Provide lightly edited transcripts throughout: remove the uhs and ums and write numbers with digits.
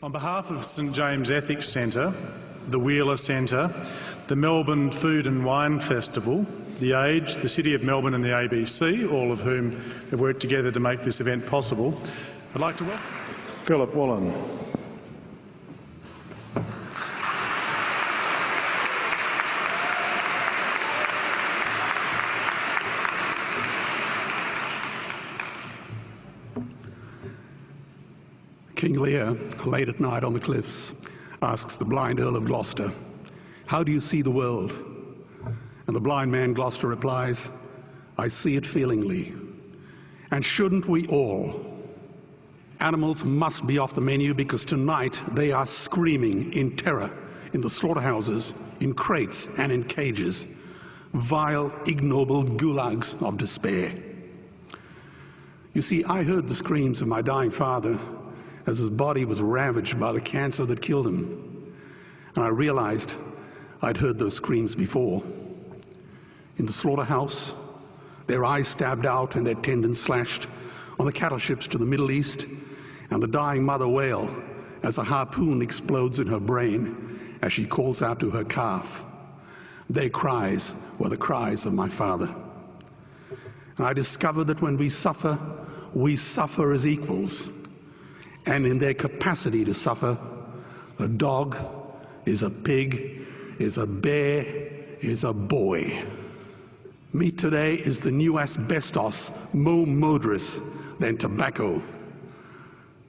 On behalf of St James Ethics Centre, the Wheeler Centre, the Melbourne Food and Wine Festival, The Age, the City of Melbourne and the ABC, all of whom have worked together to make this event possible, I'd like to welcome Philip Woolen. King Lear, late at night on the cliffs, asks the blind Earl of Gloucester, "How do you see the world?" And the blind man Gloucester replies, "I see it feelingly. And shouldn't we all? Animals must be off the menu because tonight they are screaming in terror in the slaughterhouses, in crates and in cages, vile, ignoble gulags of despair." You see, I heard the screams of my dying father as his body was ravaged by the cancer that killed him. And I realized I'd heard those screams before. In the slaughterhouse, their eyes stabbed out and their tendons slashed, on the cattle ships to the Middle East, and the dying mother wail as a harpoon explodes in her brain as she calls out to her calf. Their cries were the cries of my father. And I discovered that when we suffer as equals. And in their capacity to suffer, a dog is a pig, is a bear, is a boy. Meat today is the new asbestos, more murderous than tobacco.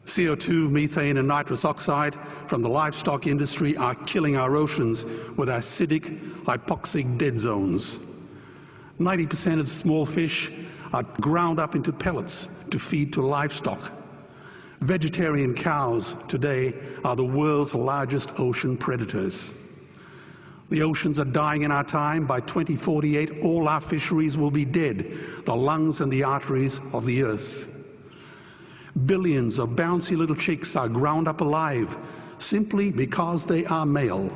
CO2, methane and nitrous oxide from the livestock industry are killing our oceans with acidic, hypoxic dead zones. 90% of small fish are ground up into pellets to feed to livestock. Vegetarian cows today are the world's largest ocean predators. The oceans are dying in our time. By 2048, all our fisheries will be dead, the lungs and the arteries of the earth. Billions of bouncy little chicks are ground up alive simply because they are male.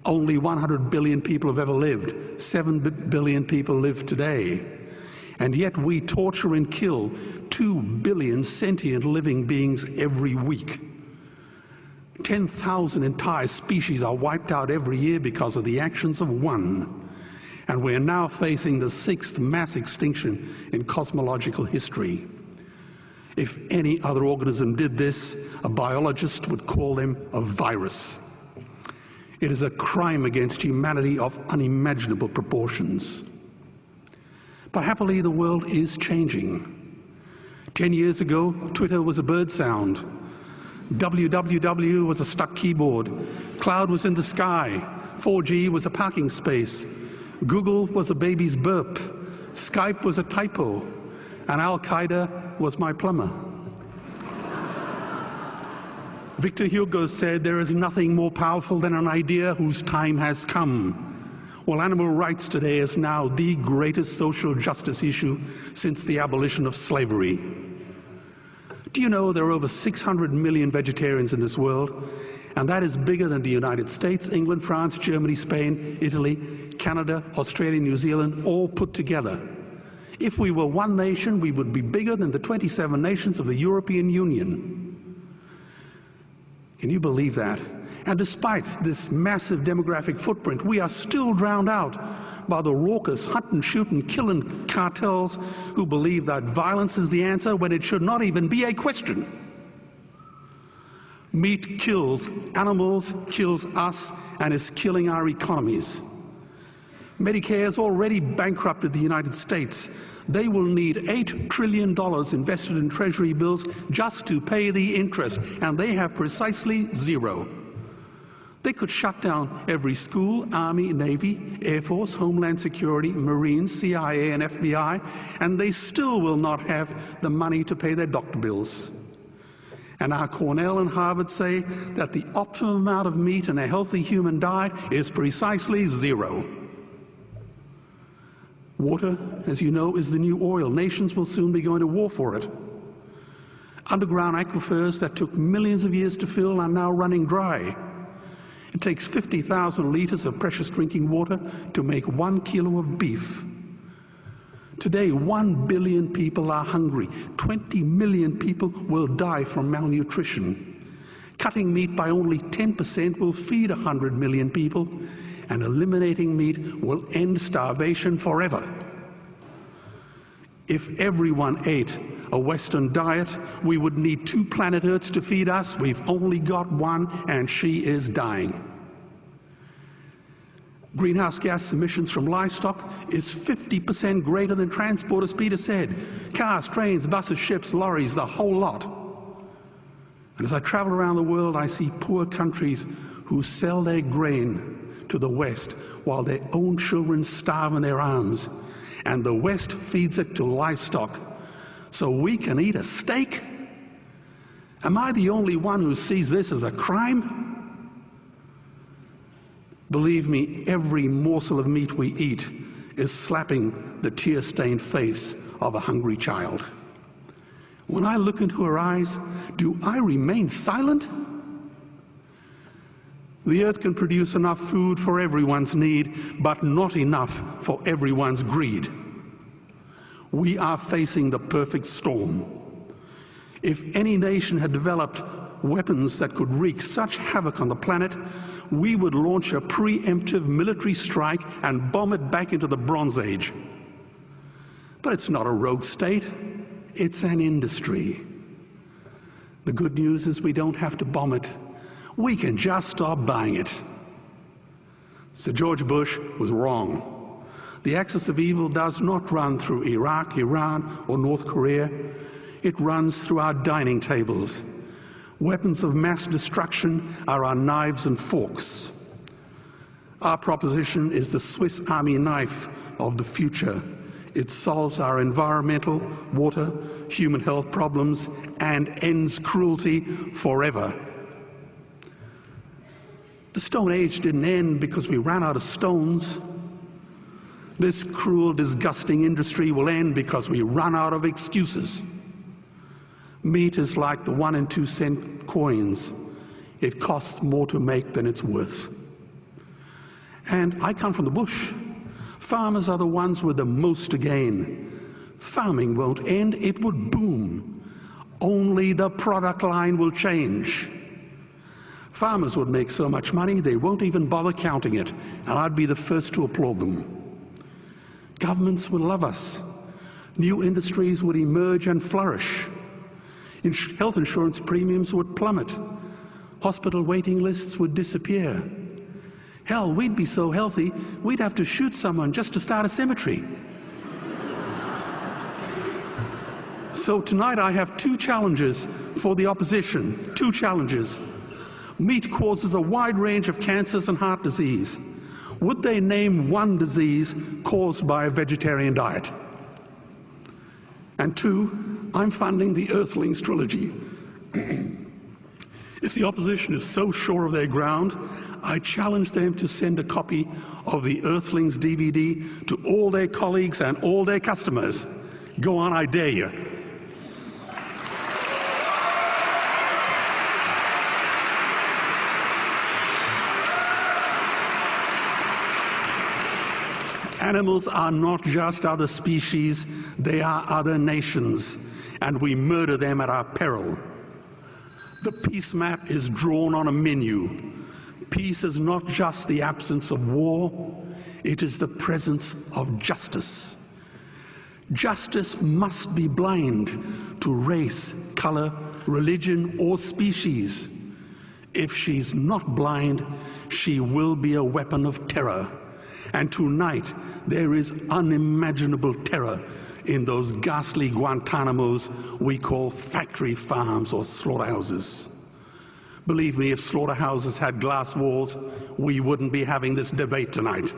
Only 100 billion people have ever lived. 7 billion people live today. And yet we torture and kill 2 billion sentient living beings every week. 10,000 entire species are wiped out every year because of the actions of one. And we're now facing the 6th mass extinction in cosmological history. If any other organism did this, a biologist would call them a virus. It is a crime against humanity of unimaginable proportions. But happily, the world is changing. 10 years ago, Twitter was a bird sound. www was a stuck keyboard. Cloud was in the sky. 4G was a parking space. Google was a baby's burp. Skype was a typo. And Al-Qaeda was my plumber. Victor Hugo said, "There is nothing more powerful than an idea whose time has come." Well, animal rights today is now the greatest social justice issue since the abolition of slavery. Do you know there are over 600 million vegetarians in this world? And that is bigger than the United States, England, France, Germany, Spain, Italy, Canada, Australia, New Zealand, all put together. If we were one nation, we would be bigger than the 27 nations of the European Union. Can you believe that? And despite this massive demographic footprint, we are still drowned out by the raucous hunt and shoot and killing cartels who believe that violence is the answer when it should not even be a question. Meat kills animals, kills us, and is killing our economies. Medicare has already bankrupted the United States. They will need $8 trillion invested in Treasury bills just to pay the interest, and they have precisely zero. They could shut down every school, Army, Navy, Air Force, Homeland Security, Marines, CIA, and FBI, and they still will not have the money to pay their doctor bills. And our Cornell and Harvard say that the optimum amount of meat in a healthy human diet is precisely zero. Water, as you know, is the new oil. Nations will soon be going to war for it. Underground aquifers that took millions of years to fill are now running dry. It takes 50,000 liters of precious drinking water to make 1 kilo of beef. Today, 1 billion people are hungry. 20 million people will die from malnutrition. Cutting meat by only 10% will feed 100 million people, and eliminating meat will end starvation forever. If everyone ate a Western diet, we would need 2 planet Earths to feed us. We've only got one, and she is dying. Greenhouse gas emissions from livestock is 50% greater than transport, as Peter said. Cars, trains, buses, ships, lorries, the whole lot. And as I travel around the world, I see poor countries who sell their grain to the West while their own children starve in their arms. And the West feeds it to livestock so we can eat a steak? Am I the only one who sees this as a crime? Believe me, every morsel of meat we eat is slapping the tear-stained face of a hungry child. When I look into her eyes, do I remain silent? The earth can produce enough food for everyone's need, but not enough for everyone's greed. We are facing the perfect storm. If any nation had developed weapons that could wreak such havoc on the planet, we would launch a preemptive military strike and bomb it back into the Bronze Age. But it's not a rogue state, it's an industry. The good news is we don't have to bomb it. We can just stop buying it. Sir George Bush was wrong. The axis of evil does not run through Iraq, Iran, or North Korea. It runs through our dining tables. Weapons of mass destruction are our knives and forks. Our proposition is the Swiss Army knife of the future. It solves our environmental, water, human health problems and ends cruelty forever. The Stone Age didn't end because we ran out of stones. This cruel, disgusting industry will end because we run out of excuses. Meat is like the 1 and 2 cent coins. It costs more to make than it's worth. And I come from the bush. Farmers are the ones with the most to gain. Farming won't end, it would boom. Only the product line will change. Farmers would make so much money they won't even bother counting it, and I'd be the first to applaud them. Governments would love us. New industries would emerge and flourish. Health insurance premiums would plummet. Hospital waiting lists would disappear. Hell, we'd be so healthy, we'd have to shoot someone just to start a cemetery. So tonight I have 2 challenges for the opposition. 2 challenges. Meat causes a wide range of cancers and heart disease. Would they name one disease caused by a vegetarian diet? And 2, I'm funding the Earthlings trilogy. If the opposition is so sure of their ground, I challenge them to send a copy of the Earthlings DVD to all their colleagues and all their customers. Go on, I dare you. Animals are not just other species, they are other nations, and we murder them at our peril. The peace map is drawn on a menu. Peace is not just the absence of war, it is the presence of justice. Justice must be blind to race, color, religion, or species. If she's not blind, she will be a weapon of terror. And tonight, there is unimaginable terror in those ghastly Guantanamos we call factory farms or slaughterhouses. Believe me, if slaughterhouses had glass walls, we wouldn't be having this debate tonight.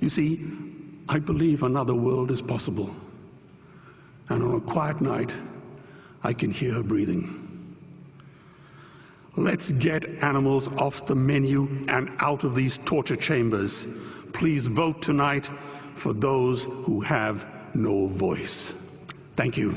You see, I believe another world is possible. And on a quiet night, I can hear her breathing. Let's get animals off the menu and out of these torture chambers. Please vote tonight for those who have no voice. Thank you.